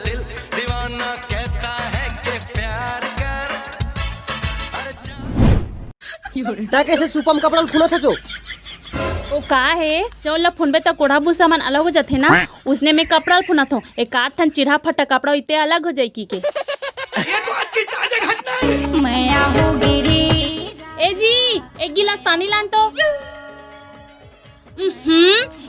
दिल दीवाना कहता है कि प्यार कर। ता कैसे सुपम कपड़ा खुना था जो ओ का है चौला फुनबे तो कोढ़ा भू सामान अलग हो जाते ना, उसने में कपड़ा फुना थो एक आठ ठन चिढ़ा फटा कपड़ा इतने अलग हो जाए की के। ये तो आज की ताजा घटना है। मैं आऊंगी रे। ए जी एक गिलास पानी लान तो।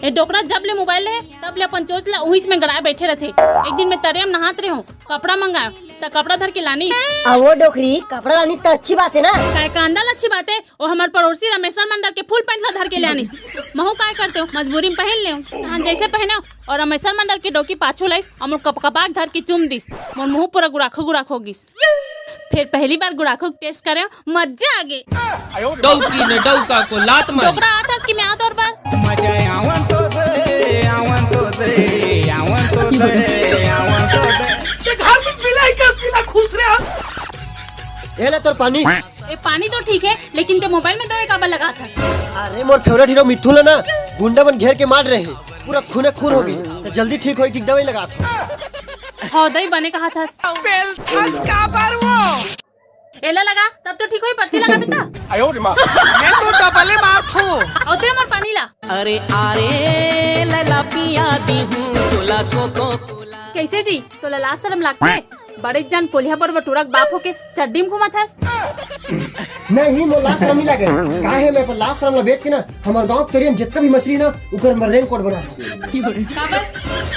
ए डोकरा जब ले मोबाइल है तब ले अपन चोच ला उहिस में गड़ाए बैठे रहते। एक दिन में तरियम नहात रहे हो कपड़ा मंगायो तो कपड़ा धर के लानी। वो डोकरी कपड़ा लानी तो अच्छी बात है ना। काय कांदल अच्छी बात है और हमारे पड़ोसी रमेश्वर मंडल के फुल पैंट ला धर के ले आनीस। महू काय करते हो मजबूरी में पहन ले धान जैसे पहने और रमेश्वर मंडल के डोकी पाछू लाइस और मोर कपकपाक धर के चुम दिस। मोर मुंह पूरा गुड़ाखो हो गिस। फिर पहली बार गुड़ाखो टेस्ट करे मजा आ गई। डौकी ने डौका को लात मारी। डोकरा आता कि मैं आता और बार मजा आवन तो दे ये घर में पिलाई कस पिला खुश रहा। ये ले तोर पानी। ए पानी तो ठीक है लेकिन ते मोबाइल में दवाई काबर लगा था। अरे मोर फेवरेट हीरो मिथुन है ना, गुंडा बन घेर के मार रहे हैं, पूरा खून हो गई तो जल्दी ठीक होई कि दवाई लगा था। हौदई बने कहा था बेल थस का बार वो एला लगा तब तो ठीक होई पट्टी लगा बेटा। मैं तो डबले मार थू। औते हमर पानी ला। अरे आरे लला पिया दी हूँ तोला कोको कैसे जी तो लाज शर्म लगते बड़े जन कोलिया पर बटूरक बाप होके चड्डी में घुमा था। नहीं मोर लाश शर्म नहीं लगे काहे मैं पर लाश शर्म ला बेच के ना हमार गांव तरियम जितना भी मछली ना उकर में रेनकोट बना। काबर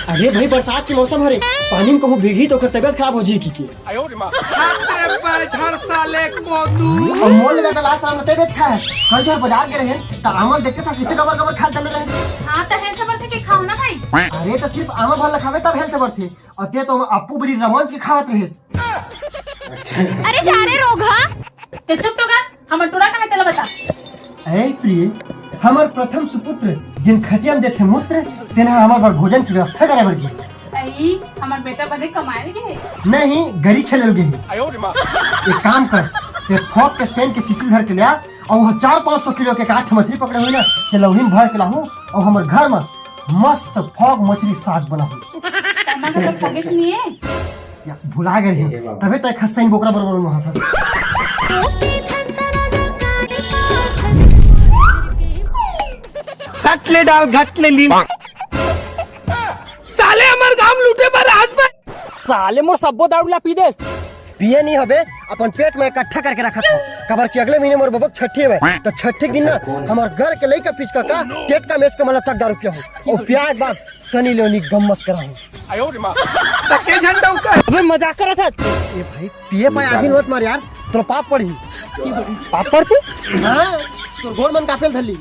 अरे भाई बरसात के मौसम हरे पानी में कहूं भीगी तो तबियत खराब हो जी की हाथ पर झड़ साले को तू और मोल लगा तो लाश शर्म तबियत खा है कल जो बाजार गए हैं तो आमल देखते सब किसे कबर खा चल रहे हैं। हां तो हेल्थ पर थे के खाओ ना भाई। अरे तो सिर्फ आमल भर खावे तब हेल्थ पर थे और ते तो अपू बड़ी रमंज के खावत रहे। अरे जा रे रोगा ते चुप तो कर हमर टोरा कहां तेला बता। ऐ प्रिय हमर प्रथम सुपुत्र जिन खटियन देथे मूत्र तेना हमर पर भोजन की व्यवस्था करे बर गे। आई हमर बेटा बदे कमाए के नहीं गरी खेलल गे। एक काम कर ते फोक के सेन के सीसी धर के ले आ और 400-500 किलो के काठ मछली पकड़े हुई ना ते लौहिन भर के लाहू और हमर घर में मस्त फोक मछली साग बनाहू। तमा तो फगेत नहीं है या भुला गए हैं तबे तक खस्सैन बोकरा बरोबर में हाथ घटले डाल घटले ली साले हमर गांव लूटे पर आज में साले मोर सबो दारू ला पी दे। पिए नहीं हबे अपन पेट में इकट्ठा करके रखा था कबर की अगले महीने मोर बबक छठी है तो छठी दिन ना हमार घर के लइका पिचका का टेट का मैच का मला तक दारू पिया हो और प्याज बाद सनी लियोनी गम्मत कराऊं। तके झंडा का अबे मजाक कर रहा था। ए भाई पिए पाए आगे मत मार यार तो पाप पड़ी। पाप पड़ती हां तो गोल मन काफेल धली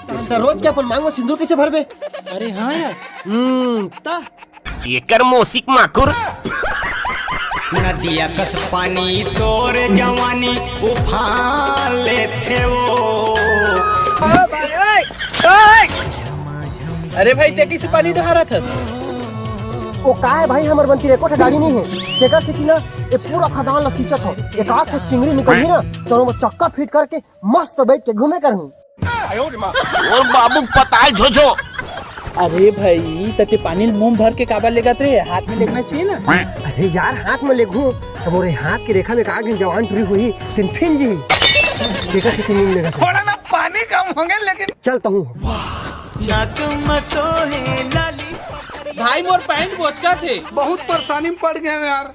तो रोज के अपन मांगो सिंदूर कैसे भरबे। अरे हाँ यार ता एकर मोसिक माकुर नदिया कस पानी तोर जवानी उफान लेते वो। अरे भाई ते किसी पानी डहा रहा था। वो का है भाई हमर बनती रे कोठा गाड़ी नहीं है तेकर से कि ना ये पूरा खदान ला सींचत हो एक आध से चिंगड़ी निकली ना तो वो चक्का फिट करके मस्त बैठ के घूमे करहूं। और बाबू पताल झोझो। अरे भाई तते पानी मुंह भर के काबर लेगा तो हाथ में लेना चाहिए ना। अरे यार हाथ में लेगू तो मोरे हाथ की रेखा में काग जवान टूरी हुई फिन जी देखा किसी नहीं लेगा थोड़ा ना पानी कम होंगे लेकिन चलता हूँ। भाई मोर पैंट बोचका थे बहुत परेशानी में पड़ गए यार।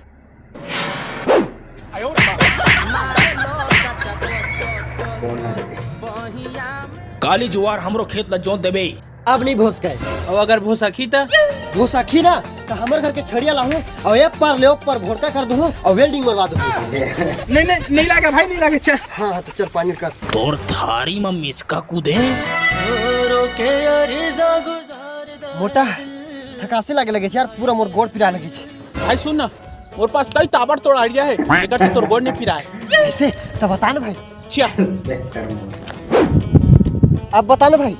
काली जुआर हमरो खेत ला जोत देबे अब नहीं भोस गए और अगर भूसखी था भोसाखी ना तो हमारे घर के छड़िया लाहूं और एक पार ले पर भोरका कर दूं और वेल्डिंग मरवा दूं। नहीं लगा भाई नहीं लगा चल। हाँ तो चल पानी कर तोर थारी में मिचका कूदे मोटा थकासे लगे यार पूरा मोर गोड़ पिरा लगे भाई सुन ना मोर पास कई ताबड़ तोड़ आइडिया है एकर से तोर गोड़ नहीं पिराए। ऐसे तो बता ना भाई। छिया अब बता ना भाई।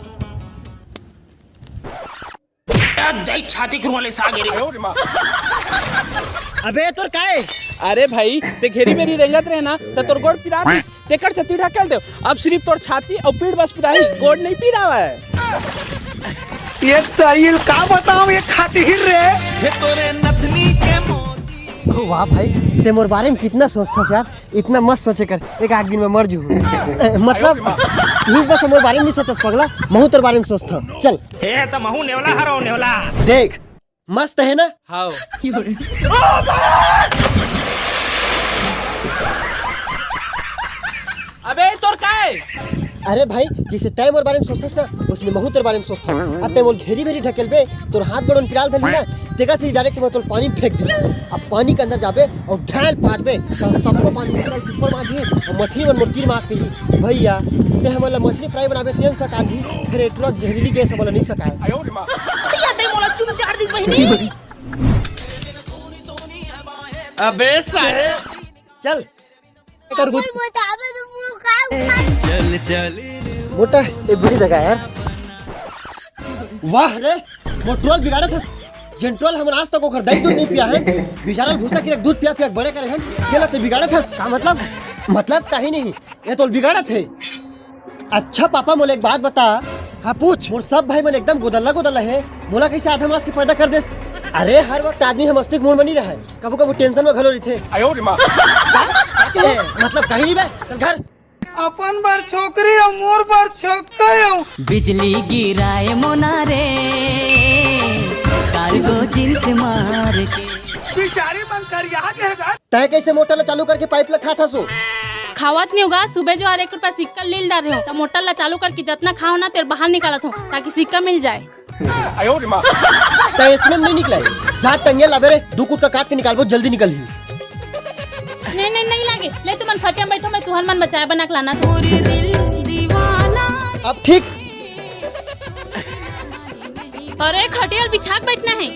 जय छाती खुरवाले सागे रे। अबे तोर काहे अरे भाई ते घेरी मेरी रेंगत रहे ना तो तोर गोड़ पिरा दिस तेकर से तीड़ा कर दे अब सिर्फ तोर छाती और पीठ बस पिराही गोड़ नहीं पिरावा है। ये तरील का बताऊं ये खाती हिर रे तोरे नथनी के वाह भाई, ते मोर बारे में कितना सोचता यार, इतना मत सोचे कर, एक आध दिन में मर जू। मतलब तू बस मोर बारे में नहीं सोचस पगला, महू तोर बारे में सोचता। चल हे त महू नेवला हरो नेवला। देख मस्त है ना। हाँ अबे तोर का है? अरे भाई जिसे तय मोर बारे में सोचतस ना, उसने महू तेरे बारे में सोचता। अब तय मोर घेरी मेरी ढकेल बे, तोर हाथ गोड़न पिराल धली ना, तेगा से डायरेक्ट मैं तोर पानी में फेंक दे। अब पानी के अंदर जाबे और ढाल पात बे, तो सबको पानी निकल ऊपर माजी और मछली मन मोर तीर मार के भैया ते हमला मछली फ्राई बनाबे तेल सका जी, फिर एटुरा जहरीली गैस हमला नहीं सकाए। भैया ते मोला चुम चार दिन बहिनी। अबे साले चल कर कुछ चल चल मोटा ये बुरी जगह यार। वाह रे मोटरोल बिगाड़ा था जेंट्रोल। हम आज तक ओकर दही दूध नहीं पिया है, बेचारा भूसा की दूध पिया पिया बड़े करे हैं, केला से बिगाड़ा था का मतलब कहीं नहीं, ये तो बिगाड़ा थे। अच्छा पापा मोले एक बात बता। हाँ पूछ। मोर सब भाई मन एकदम गोदल्ला है, मोला कैसे आधा मास के पैदा कर देस। अरे हर वक्त आदमी हम मस्तिष्क मूड में नहीं रहा है, कबो कबो टेंशन में घलो रही थे। मतलब कहीं नहीं बे, चल घर। अपन बार छोकरी और मोर बार छोकरा। बिजली गिराए मोनारे कार्गो जींस मार के बिचारी मन कर यहाँ के है। तय कैसे मोटर ला चालू करके पाइप ला खा था सो खावत नहीं होगा। सुबह जो 1 रुपया सिक्का लील डाल रहे हो, तो मोटर ला चालू करके जितना खाओ ना तेरे बाहर निकालत हो, ताकि सिक्का मिल जाए। तय इसमें नहीं निकला है, जा टंगे लावे रे, 2 कूट का काट के निकाल, बहुत जल्दी निकल। नहीं लागे ले, तुम खटिया बैठो, मैं तुहर मन बचाए बना के लाना। पूरी दिल दीवाना। अब ठीक। अरे खटिया बिछा के बैठना है।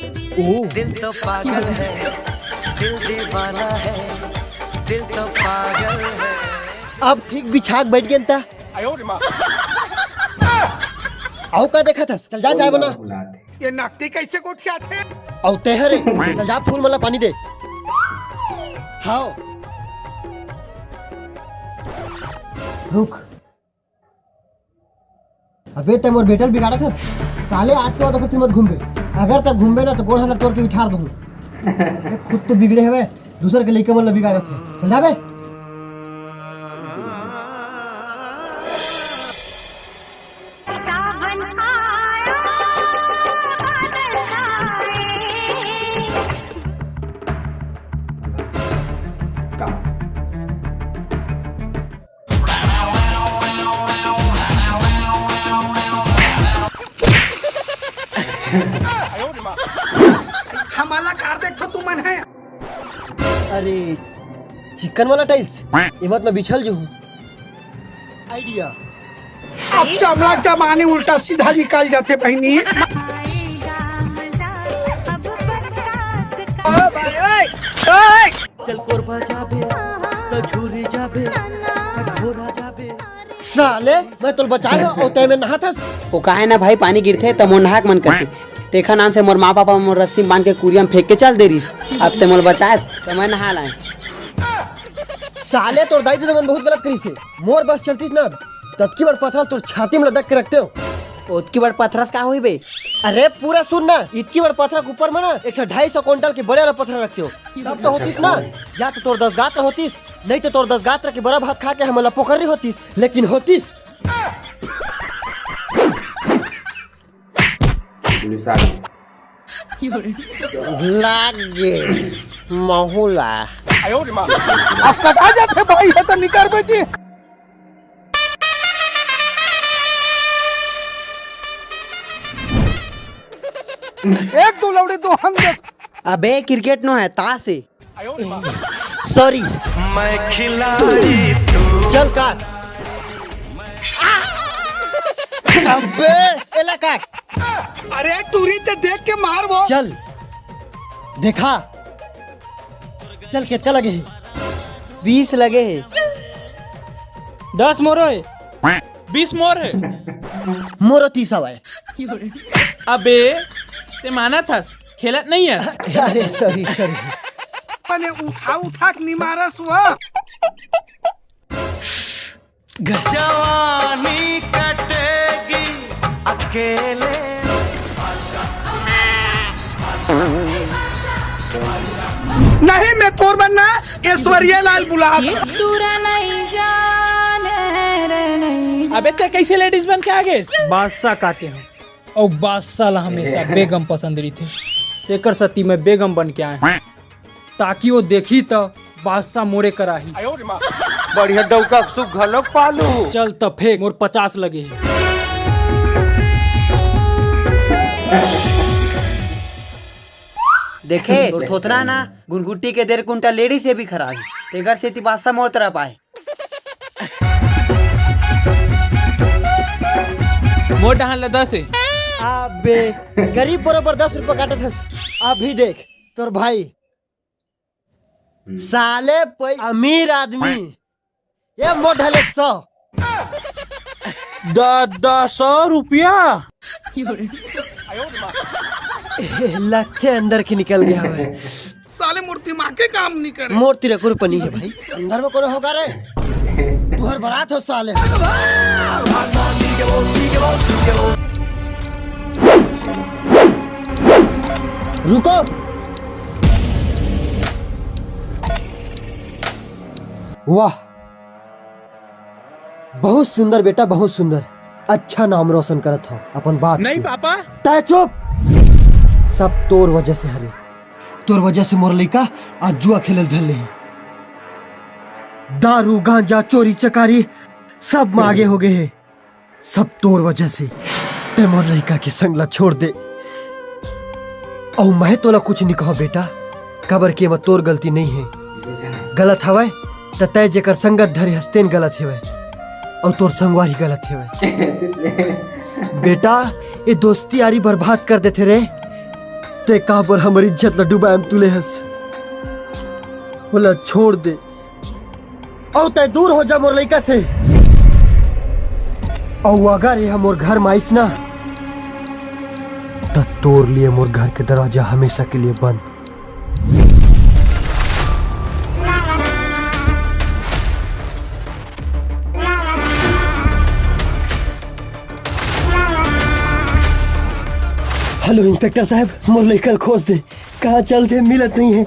दिल तो पागल है, दिल दीवाना है, दिल तो पागल है। अब ठीक बिछा के बैठ गया। आओ का देखा था, चल जा चाय बना। ये नकती कैसे कोठिया थे? औ तेहरे चल जा फूल मला पानी दे। हाँ रुक। अबे ते मोर बेटल बिगाड़ा था साले, आज के बाद अगर तुम मत घूमबे, अगर तक घूमबे ना तो गोड़ हाथ तोड़ के बिठार दूँ। खुद तो बिगड़े हुए, दूसरे के लेके मन बिगाड़े थे। चल जा बे। हमारा कार देखो तू मन है। अरे चिकन वाला टाइल्स इमत में बिछल जो हूँ। आइडिया अब चमड़ा जमाने उल्टा सीधा निकाल जाते बहनी। चल कोरबा जाबे तो झूरी जाबे घोरा जाबे। साले मैं तो बचाए हो और तय में नहा था। वो काहे ना भाई पानी गिरते तो मोर नहाक मन करते, देखा नाम से मोर माँ पापा मोर रस्सी में बांध के कुरिया में फेंक के चल दे रही। अब ते मोर बचाए तो मैं नहा लाए। साले तोर दाई तो मन बहुत गलत करी से, मोर बस चलतीस ना तत्की बड़ पत्थर तोर छाती में लटक के रखते हो। उतकी बड़ पत्थरस का होई बे? अरे पूरा सुन ना, इतकी बड़ पत्थर के ऊपर में ना 250 क्विंटल के बड़े वाला पत्थर रखते हो, तब तो होतीस ना। या तो तोर 10 गात्र होतीस, नहीं तो तोर 10 गात्र के बड़ा भात खा के हमला पोखरी होतीस, लेकिन होतीस लागे महुला। अस्कट आ जाते भाई है तो निकर बेची। एक दो लौड़ी दो हम दे। अबे क्रिकेट नो है ताश है। सॉरी मैं खिलाड़ी तू। चल काट। अबे एला काट। अरे टूरी ते देख के मार वो। चल देखा, चल कितना लगे है? 20 लगे है। 10 मोर है, 20 मोर है। मोरो 30 है। अबे ते माना था खेलत नहीं है। अरे सॉरी मैंने उठा के निमारस हुआ। जवानी कटेगी अकेले। नहीं मैं तोर बनना ऐश्वर्या लाल बुला अबे ते कैसे लेडीज बन के आ गए? बादशाह कहते हैं और बादशाह ला हमेशा बेगम पसंद रही थी। तेकर सती में बेगम बन के आए ताकि वो देखी तो बादशाह मोरे कराही। बढ़िया डौका सुख घलो पालू। चल तब फेंक मोर 50 लगे हैं। देखे तो थोथरा ना गुनगुट्टी के 1.5 कुंटल लेडी से भी खराब है। तेगर से बादशाह मोर तरफ आए। मोर डहान ला 10 है। अबे गरीब बरोबर 10 रुपए काटत हस। अभी देख तोर भाई साले अमीर आदमी ये मोट ढले 100 100 रुपया लगते अंदर की निकल गया है। साले मूर्ति माँ के काम नहीं करे। मूर्ति रे रुपए नहीं है भाई। अंदर में कौन होगा रे? तुहर बारात हो साले। रुको वाह बहुत सुंदर बेटा बहुत सुंदर। अच्छा नाम रोशन करत हो अपन बात नहीं पापा। तय चुप। सब तोर वजह से हरे। तोर वजह से मोर लइका आज जुआ खेलल धर ले। दारू गांजा चोरी चकारी सब में आगे हो गए है। सब तोर वजह से। ते मोर लइका के संगला छोड़ दे। और मैं तोला कुछ नहीं कहो बेटा। कबर के मत तोर गलती नहीं है। गलत हवे त तय जेकर संगत धरे हस्तेन गलत हेवे और तोर संगवारी गलत हेवे। बेटा ये दोस्ती यारी बर्बाद कर देते रे। ते काबर हमारी इज्जत ला डुबाएम तुले हस। बोला छोड़ दे और तय दूर हो जा मोर लइका से। और अगर ये मोर घर में आइस ना त तोर लिए मोर घर के दरवाजा हमेशा के लिए बंद। हेलो इंस्पेक्टर साहब मोर लेकर खोज दे। कहाँ चलते मिलत नहीं है।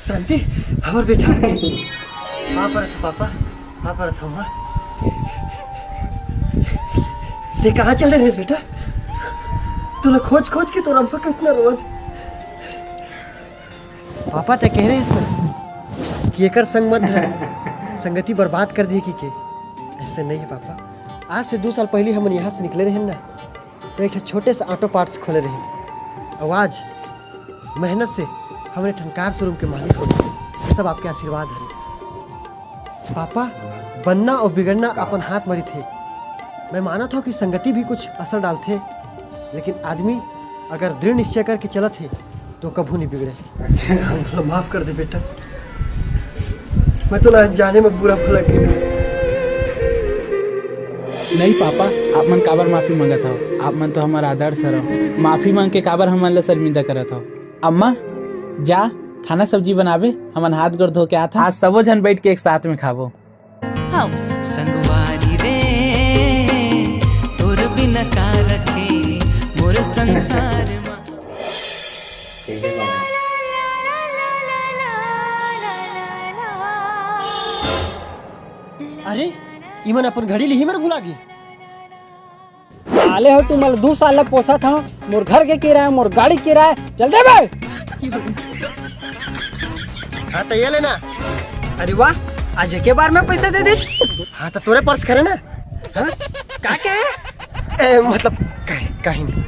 शांति हमार बेटा वहाँ पर था पापा वहाँ पर था हमार। ते कहाँ चल रहे बेटा? तूने खोज खोज के तो रंपा कितना रोज। पापा ते कह रहे हैं कि एकर संग मत धर संगति बर्बाद कर दी कि के। ऐसे नहीं है पापा। आज से 2 साल पहले हम यहाँ से निकले रहे ना तो एक छोटे से ऑटो पार्ट्स खोले रहे और आज मेहनत से हमने ठनकार शोरूम के मालिक हो गए। ये सब आपके आशीर्वाद है पापा। बनना और बिगड़ना अपन हाथ मरी थे। मैं माना था कि संगति भी कुछ असर डालते लेकिन आदमी अगर दृढ़ निश्चय करके चलत है तो कभी नहीं बिगड़े। हमको माफ कर दे बेटा। मैं तो ना जाने में बुरा भला गया। नहीं पापा आप मन काबर माफी मांगा था। आप मन तो हमारा आदर्श रहो। माफी मांग के काबर हमन ला शर्मिंदा करा था। अम्मा जा खाना सब्जी बनावे हमन हाथ गोड़ धो के आता। आज सबो जन बैठ के एक साथ में खाबो। हाँ संगवारी रे तोर बिना का रखे मोर संसार में। अरे इमन अपन घड़ी ली मर भुला गई। साले हो तुम 2 साल पोसा था। मोर घर के किराया मोर गाड़ी किराया चल दे बे। हाँ तो ये लेना। अरे वाह आज के बार में पैसा दे दे। हाँ तो तोरे पर्स करे ना। हाँ? का के मतलब कहीं नहीं।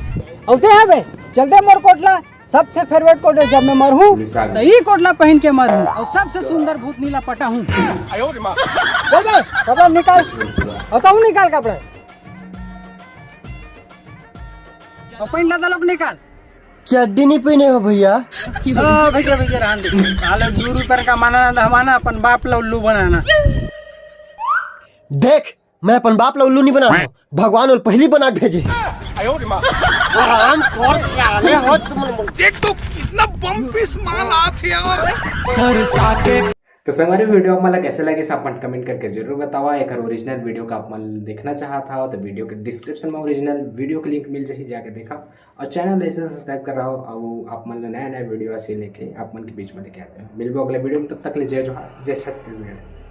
औते है बे चल दे मोर कोटला। सबसे फेवरेट कोट है जब मैं मरहूं तो ये कोटला पहन के मरहूं और सबसे सुंदर भूत नीला पटा हूं। बे कपड़ा निकाल। बताऊं निकाल कपड़ा। और पहन ला लोग निकाल। चड्डी नहीं पहने हो भैया? भैया भैया रहन दे। साले 2 रुपये का माना धमाना अपन बाप ला उल्लू बनाना। देख मैं अपन बाप ला उल्लू नहीं बना रहा हूं, भगवान और पहली बना के भेजे। आराम खोर साले हो तुम। देख तो कितना बम्पिस माल आत यार। तो संगवारी वीडियो आपल्याला कैसे लगे आपण कमेंट करके जरूर बतावा। एक ओरिजिनल वीडियो का आप देखना चाहता हो तो वीडियो के डिस्क्रिप्शन में ओरिजिनल वीडियो के लिंक मिल जाए, जाके देखा। और चैनल ऐसे सब्सक्राइब कर रहा हो और आप मन नया नया वीडियो ऐसे लेके आप मन के बीच में लेके आते हैं। मिलबो अगले वीडियो में, तब तक ले जय जोहार, जय छत्तीसगढ़।